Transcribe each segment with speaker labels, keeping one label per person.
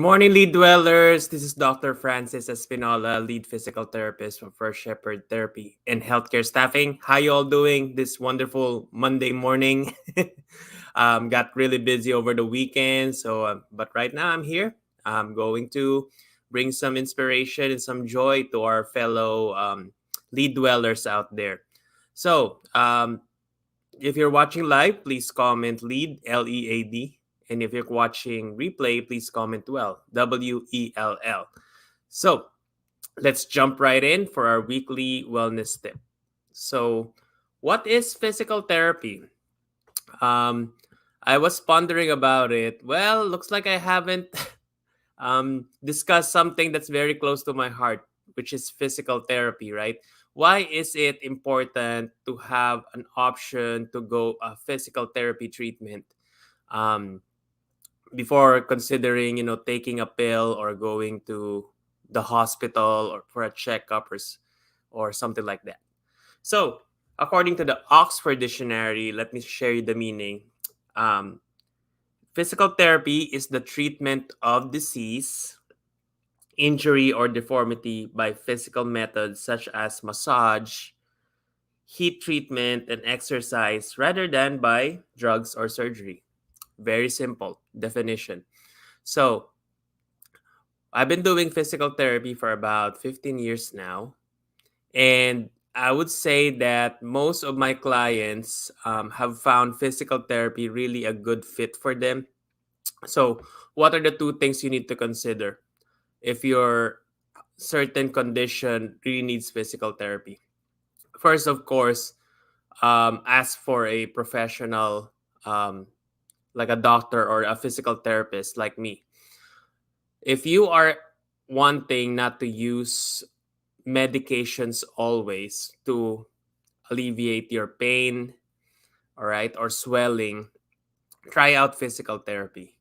Speaker 1: morning, lead dwellers. This is Dr. Francis Espinola, lead physical therapist from First Shepherd Therapy and Healthcare Staffing. How you all doing this wonderful Monday morning? Got really busy over the weekend, but right now I'm here. I'm going to bring some inspiration and some joy to our fellow lead dwellers out there. So, if you're watching live, please comment lead, LEAD. And if you're watching replay, please comment WELL. So let's jump right in for our weekly wellness tip. So, what is physical therapy? Um, I was pondering about it. Well, looks like I haven't discussed something that's very close to my heart, which is physical therapy, right? Why is it important to have an option to go a physical therapy treatment um, before considering, taking a pill or going to the hospital or for a checkup or something like that? So, according to the Oxford Dictionary, let me share you the meaning. Um, Physical therapy is the treatment of disease, injury, or deformity by physical methods such as massage, heat treatment, and exercise rather than by drugs or surgery. Very simple definition. So, I've been doing physical therapy for about 15 years now. And I would say that most of my clients have found physical therapy really a good fit for them. So, what are the two things you need to consider if your certain condition really needs physical therapy? First, of course, ask for a professional, um, like a doctor or a physical therapist like me. If you are wanting not to use medications always to alleviate your pain, all right, or swelling, try out physical therapy.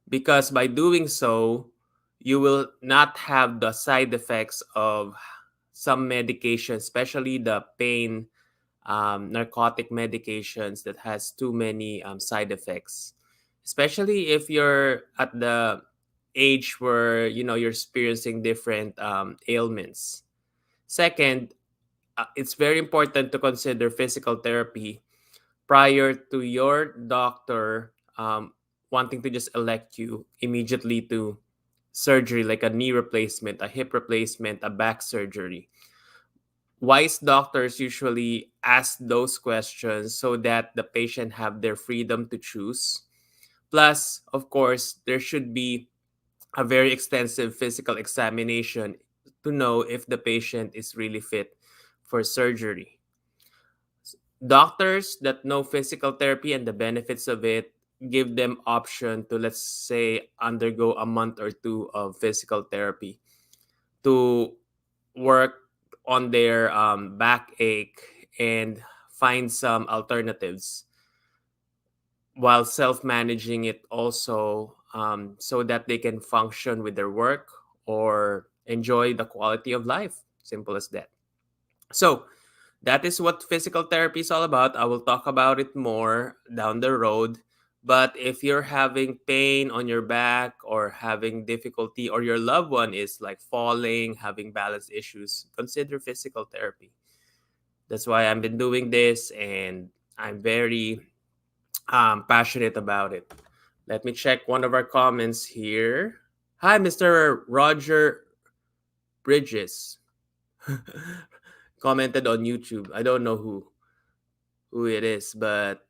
Speaker 1: Because by doing so, you will not have the side effects of some medication, especially the pain narcotic medications that has too many side effects, especially if you're at the age where you're experiencing different ailments. Second, it's very important to consider physical therapy prior to your doctor wanting to just elect you immediately to surgery, like a knee replacement, a hip replacement, a back surgery. Wise doctors usually ask those questions so that the patient have their freedom to choose. Plus, of course, there should be a very extensive physical examination to know if the patient is really fit for surgery. Doctors that know physical therapy and the benefits of it give them option to, let's say, undergo a month or two of physical therapy to work on their backache and find some alternatives while self-managing it also, so that they can function with their work or enjoy the quality of life. Simple as that. So that is what physical therapy is all about. I will talk about it more down the road. But if you're having pain on your back or having difficulty, or your loved one is like falling, having balance issues, consider physical therapy. That's why I've been doing this, and I'm very passionate about it. Let me check one of our comments here. Hi, Mr. Roger Bridges. Commented on YouTube. I don't know who it is, but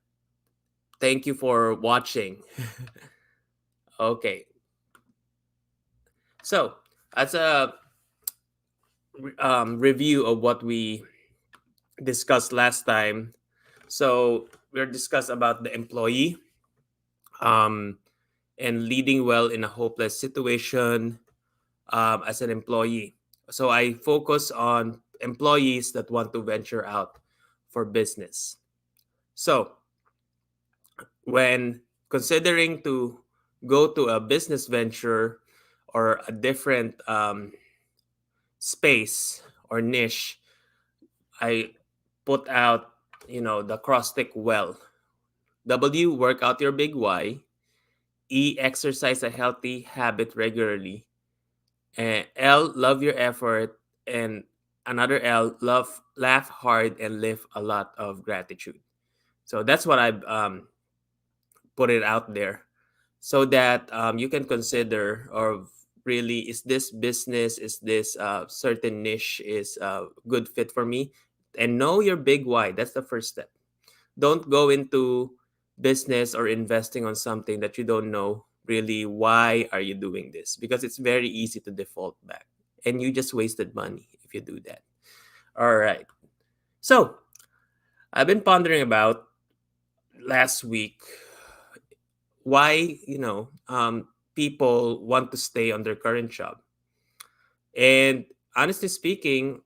Speaker 1: thank you for watching. Okay. So, as a review of what we discussed last time, so we're discussed about the employee, um, and leading well in a hopeless situation as an employee. So I focus on employees that want to venture out for business. So when considering to go to a business venture or a different space or niche, I put out, the acrostic WELL. W, work out your big why. E, exercise a healthy habit regularly. And L, love your effort. And another L, laugh hard and live a lot of gratitude. So that's what I've put it out there, so that you can consider, or really, is this business, is this certain niche is a good fit for me? And know your big why. That's the first step. Don't go into business or investing on something that you don't know really why are you doing this, because it's very easy to default back, and you just wasted money if you do that. All right. So I've been pondering about last week why, people want to stay on their current job. And honestly speaking,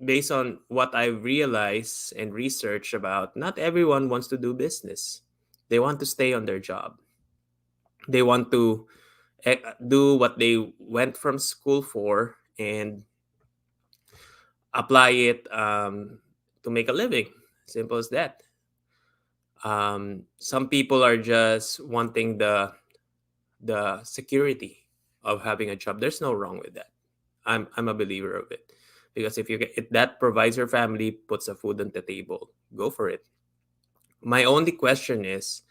Speaker 1: based on what I realized and research about, not everyone wants to do business. They want to stay on their job. They want to do what they went from school for and apply it to make a living. Simple as that. Some people are just wanting the security of having a job. There's no wrong with that. I'm a believer of it, because if that provides your family, puts a food on the table, go for it. My only question is,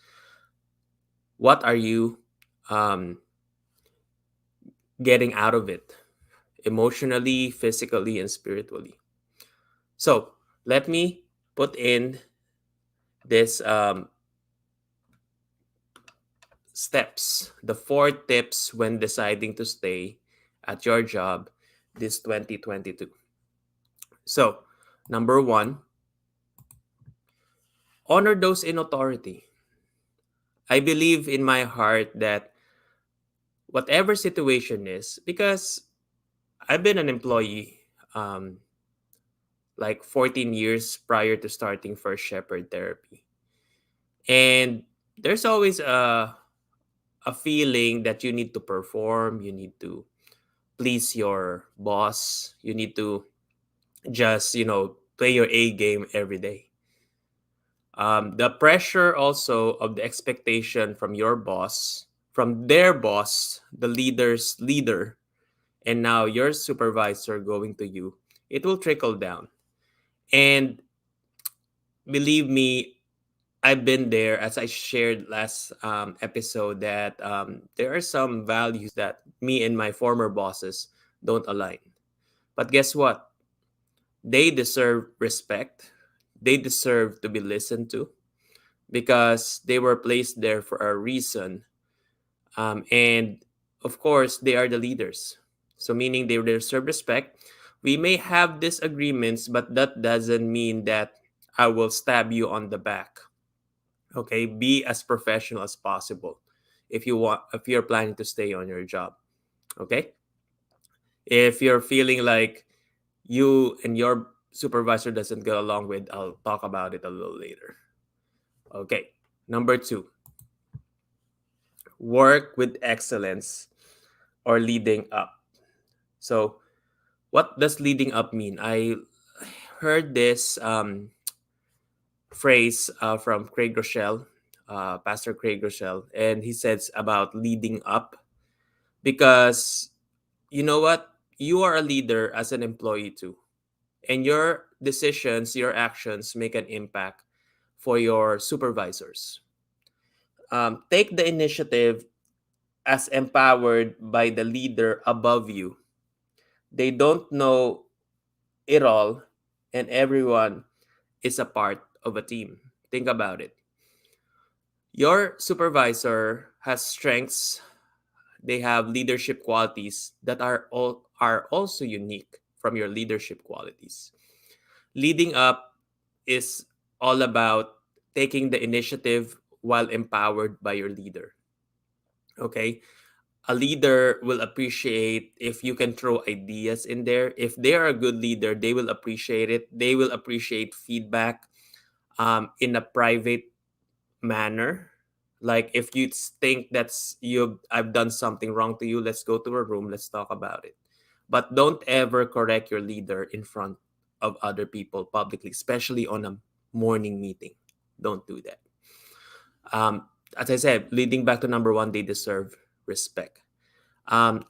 Speaker 1: what are you um, getting out of it, emotionally, physically, and spiritually? So let me put in this steps, the 4 tips when deciding to stay at your job this 2022. So, number one, honor those in authority. I believe in my heart that whatever situation is, because I've been an employee um, like 14 years prior to starting First Shepherd Therapy. And there's always a feeling that you need to perform, you need to please your boss, you need to just, play your A game every day. The pressure also of the expectation from your boss, from their boss, the leader's leader, and now your supervisor going to you, it will trickle down. And believe me, I've been there, as I shared last episode, that there are some values that me and my former bosses don't align. But guess what? They deserve respect. They deserve to be listened to, because they were placed there for a reason. And of course, they are the leaders. So, meaning they deserve respect. We may have disagreements, but that doesn't mean that I will stab you on the back. Okay, be as professional as possible if you're planning to stay on your job. Okay, if you're feeling like you and your supervisor doesn't get along with, I'll talk about it a little later. Okay, number two, work with excellence or leading up. So, what does leading up mean? I heard this phrase from Craig Rochelle, Pastor Craig Rochelle, and he says about leading up, because you know what? You are a leader as an employee too, and your decisions, your actions make an impact for your supervisors. Take the initiative as empowered by the leader above you. They don't know it all, and everyone is a part of a team. Think about it. Your supervisor has strengths, they have leadership qualities that are also unique from your leadership qualities. Leading up is all about taking the initiative while empowered by your leader. Okay? A leader will appreciate if you can throw ideas in there. If they are a good leader, they will appreciate it. They will appreciate feedback in a private manner. Like, if you think I've done something wrong to you, let's go to a room, let's talk about it. But don't ever correct your leader in front of other people publicly, especially on a morning meeting. Don't do that. As I said, leading back to number one, they deserve respect.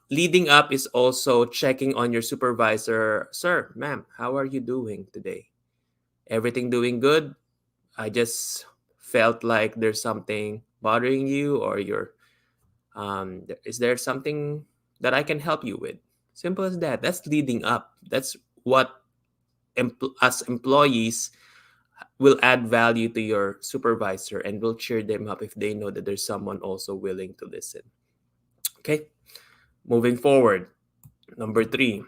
Speaker 1: Leading up is also checking on your supervisor. Sir, ma'am, how are you doing today? Everything doing good? I just felt like there's something bothering you, or is there something that I can help you with? Simple as that. That's leading up. That's what as employees will add value to your supervisor and will cheer them up if they know that there's someone also willing to listen. Okay, moving forward. Number three,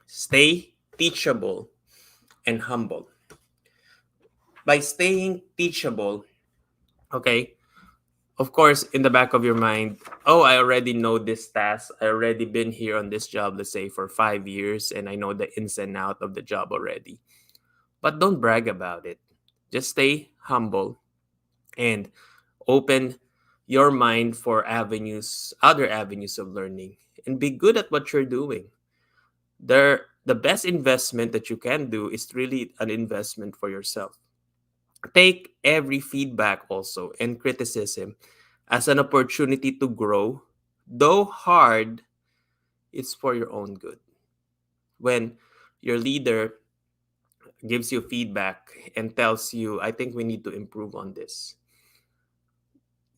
Speaker 1: stay teachable and humble. By staying teachable, okay, of course, in the back of your mind, oh, I already know this task. I already been here on this job, let's say for 5 years, and I know the ins and out of the job already. But don't brag about it. Just stay humble and open your mind for other avenues of learning, and be good at what you're doing. The best investment that you can do is really an investment for yourself. Take every feedback also and criticism as an opportunity to grow. Though hard, it's for your own good. When your leader gives you feedback and tells you, I think we need to improve on this,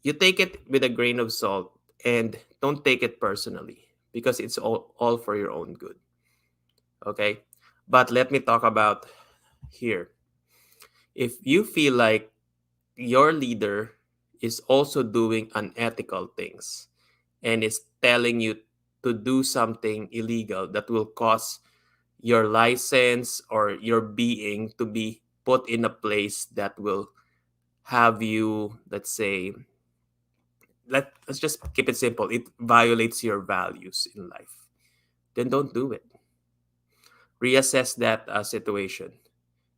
Speaker 1: you take it with a grain of salt and don't take it personally, because it's all for your own good. Okay? But let me talk about here. If you feel like your leader is also doing unethical things and is telling you to do something illegal that will cause your license or your being to be put in a place that will have you, let's say, let's just keep it simple, it violates your values in life, then don't do it. Reassess that situation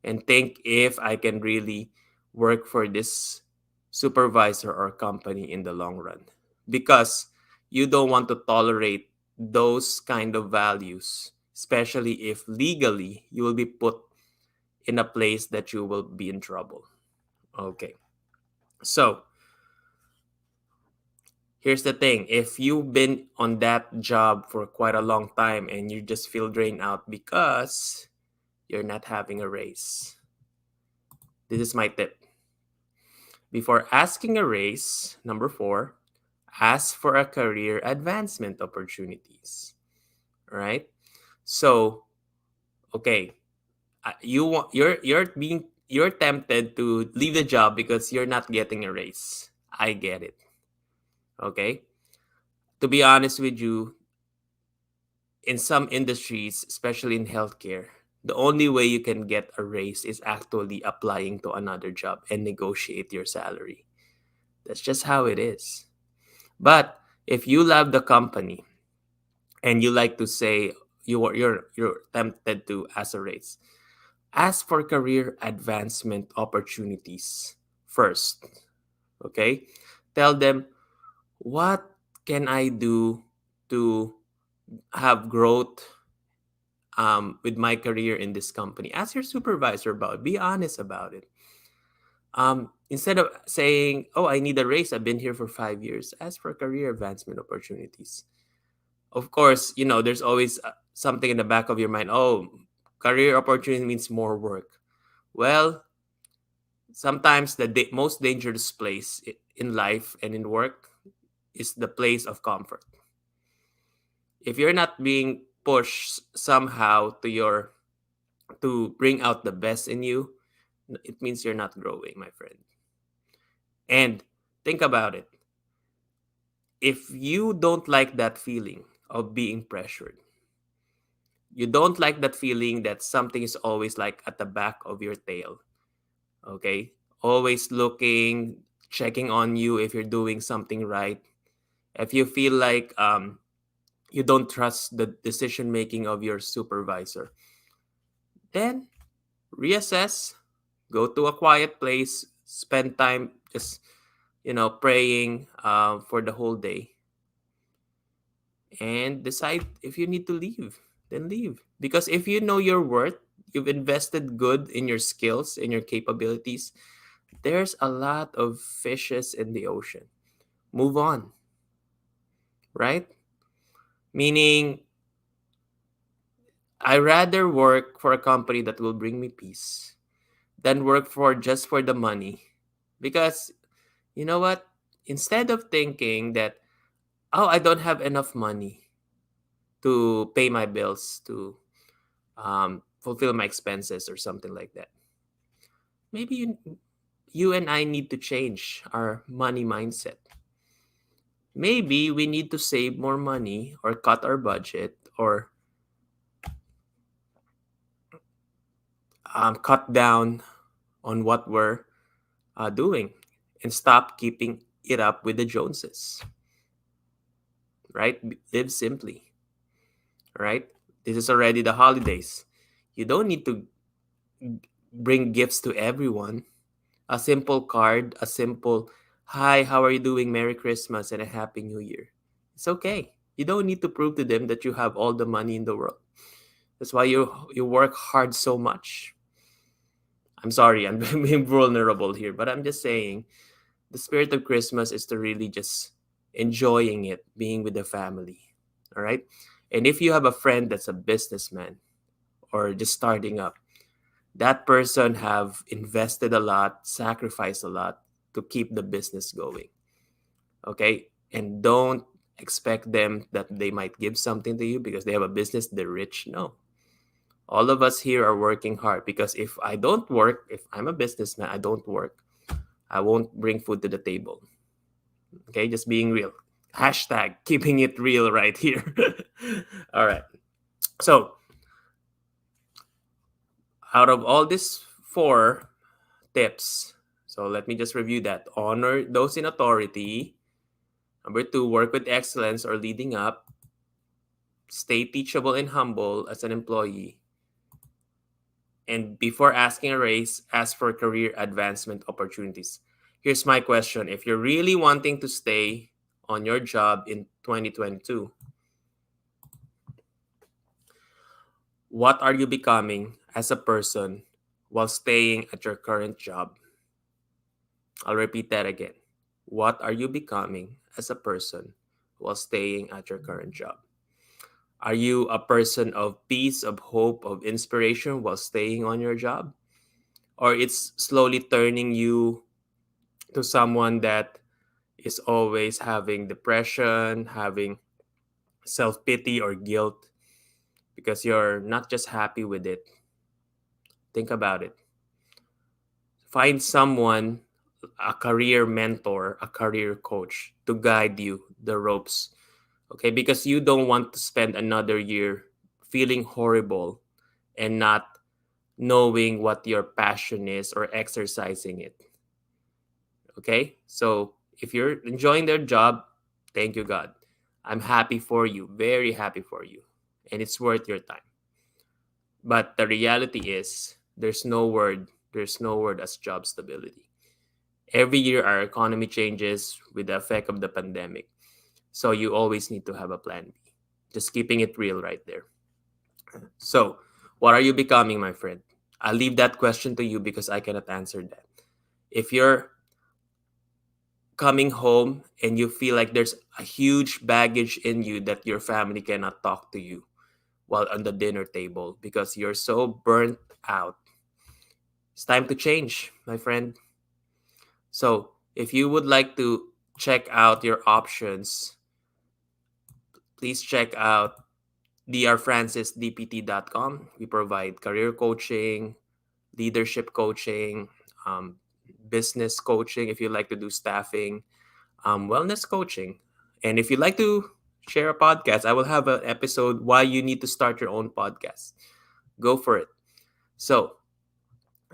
Speaker 1: and think if I can really work for this supervisor or company in the long run, because you don't want to tolerate those kind of values, especially if legally you will be put in a place that you will be in trouble. Okay, so here's the thing, if you've been on that job for quite a long time and you just feel drained out because you're not having a raise, this is my tip. Before asking a raise, number four, ask for a career advancement opportunities. All right. So, okay, you're tempted to leave the job because you're not getting a raise. I get it. Okay. To be honest with you, in some industries, especially in healthcare, the only way you can get a raise is actually applying to another job and negotiate your salary. That's just how it is. But if you love the company and you like to say you're tempted to ask a raise, ask for career advancement opportunities first. Okay? Tell them, what can I do to have growth with my career in this company? Ask your supervisor about it. Be honest about it. Instead of saying, oh, I need a raise, I've been here for 5 years, ask for career advancement opportunities. Of course, there's always something in the back of your mind. Oh, career opportunity means more work. Well, sometimes the most dangerous place in life and in work is the place of comfort. If you're not being pushed somehow to bring out the best in you, it means you're not growing, my friend. And think about it. If you don't like that feeling of being pressured, you don't like that feeling that something is always like at the back of your tail, okay? Always looking, checking on you if you're doing something right. If you feel like you don't trust the decision making of your supervisor, then reassess, go to a quiet place, spend time just praying for the whole day, and decide if you need to leave, then leave. Because if you know your worth, you've invested good in your skills, in your capabilities, There's a lot of fishes in the ocean. Move on, right? Meaning, I rather work for a company that will bring me peace than work for just for the money. Because you know what? Instead of thinking that, oh, I don't have enough money to pay my bills, to fulfill my expenses or something like that, maybe you and I need to change our money mindset. Maybe we need to save more money or cut our budget or cut down on what we're doing and stop keeping it up with the Joneses, right? Live simply, right? This is already the holidays. You don't need to bring gifts to everyone. A simple card, a simple, hi, how are you doing? Merry Christmas and a Happy New Year. It's okay. You don't need to prove to them that you have all the money in the world. That's why you work hard so much. I'm sorry, I'm being vulnerable here, but I'm just saying the spirit of Christmas is to really just enjoying it, being with the family. All right? And if you have a friend that's a businessman or just starting up, that person have invested a lot, sacrificed a lot to keep the business going. Okay? And don't expect them that they might give something to you because they have a business, they're rich. No. All of us here are working hard because if I don't work, if I'm a businessman, I don't work, I won't bring food to the table. Okay? Just being real. Hashtag keeping it real right here. All right. So, out of all these four tips, so let me just review that. Honor those in authority. Number two, work with excellence or leading up. Stay teachable and humble as an employee. And before asking a raise, ask for career advancement opportunities. Here's my question. If you're really wanting to stay on your job in 2022, what are you becoming as a person while staying at your current job? I'll repeat that again. What are you becoming as a person while staying at your current job? Are you a person of peace, of hope, of inspiration while staying on your job? Or it's slowly turning you to someone that is always having depression, having self pity or guilt because you're not just happy with it? Think about it. Find someone, a career mentor, a career coach to guide you the ropes. Okay, because you don't want to spend another year feeling horrible and not knowing what your passion is or exercising it. Okay, so if you're enjoying their job, thank you, God. I'm happy for you, very happy for you, and it's worth your time. But the reality is, there's no word as job stability. Every year, our economy changes with the effect of the pandemic. So you always need to have a plan B. Just keeping it real right there. So, what are you becoming, my friend? I'll leave that question to you because I cannot answer that. If you're coming home and you feel like there's a huge baggage in you that your family cannot talk to you while on the dinner table because you're so burnt out, it's time to change, my friend. So, if you would like to check out your options, please check out drfrancisdpt.com. We provide career coaching, leadership coaching, um, business coaching if you like to do staffing, wellness coaching. And if you'd like to share a podcast, I will have an episode why you need to start your own podcast. Go for it. So,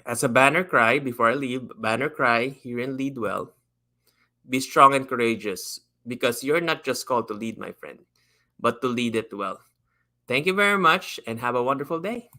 Speaker 1: as a banner cry, before I leave, banner cry, hear and lead well. Be strong and courageous because you're not just called to lead, my friend, but to lead it well. Thank you very much and have a wonderful day.